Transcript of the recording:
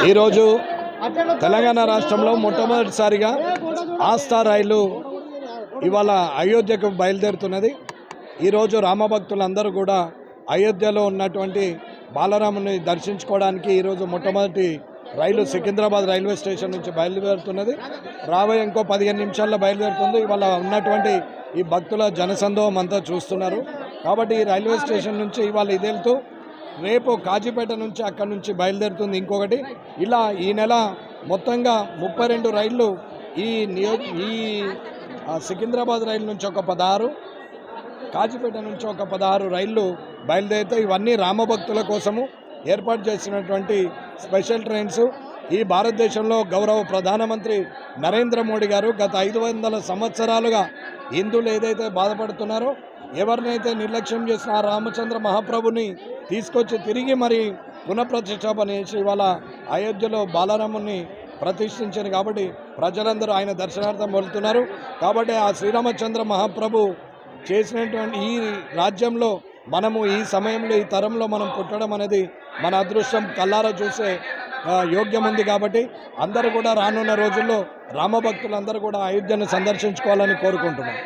ఈరోజు తెలంగాణ రాష్ట్రంలో మొట్టమొదటిసారిగా ఆస్థా రైలు ఇవాళ అయోధ్యకు బయలుదేరుతున్నది. ఈరోజు రామభక్తులందరూ కూడా అయోధ్యలో ఉన్నటువంటి బాలరాముని దర్శించుకోవడానికి ఈరోజు మొట్టమొదటి రైలు సికింద్రాబాద్ రైల్వే స్టేషన్ నుంచి బయలుదేరుతున్నది. రాబోయే ఇంకో 15 నిమిషాల్లో బయలుదేరుతుంది. ఇవాళ ఉన్నటువంటి ఈ భక్తుల జనసందోహం అంతా చూస్తున్నారు. కాబట్టి ఈ రైల్వే స్టేషన్ నుంచి ఇవాళ ఇదేళ్తూ రేపు కాజీపేట నుంచి అక్కడి నుంచి బయలుదేరుతుంది ఇంకొకటి. ఇలా ఈ నెల మొత్తంగా 32 రైళ్లు ఈ సికింద్రాబాద్ రైలు నుంచి ఒక 16, కాజీపేట నుంచి ఒక 16 రైళ్లు బయలుదేరుతాయి. ఇవన్నీ రామభక్తుల కోసము ఏర్పాటు చేసినటువంటి స్పెషల్ ట్రైన్స్. ఈ భారతదేశంలో గౌరవ ప్రధానమంత్రి నరేంద్ర మోడీ గారు గత 500 సంవత్సరాలుగా హిందువులు ఏదైతే బాధపడుతున్నారో, ఎవరినైతే నిర్లక్ష్యం చేసిన ఆ రామచంద్ర మహాప్రభుని తీసుకొచ్చి తిరిగి మరి పునఃప్రతిష్టాపన చేసి ఇవాళ అయోధ్యలో బాలరాముని ప్రతిష్ఠించారు. కాబట్టి ప్రజలందరూ ఆయన దర్శనార్థం వెళ్తున్నారు. కాబట్టి ఆ శ్రీరామచంద్ర మహాప్రభు చేసినటువంటి ఈ రాజ్యంలో మనము ఈ సమయంలో ఈ తరంలో మనం పుట్టడం అనేది మన అదృష్టం, కల్లారా చూసే యోగ్యం ఉంది. కాబట్టి అందరూ కూడా రానున్న రోజుల్లో రామభక్తులందరూ కూడా అయోధ్యను సందర్శించుకోవాలని కోరుకుంటున్నాం.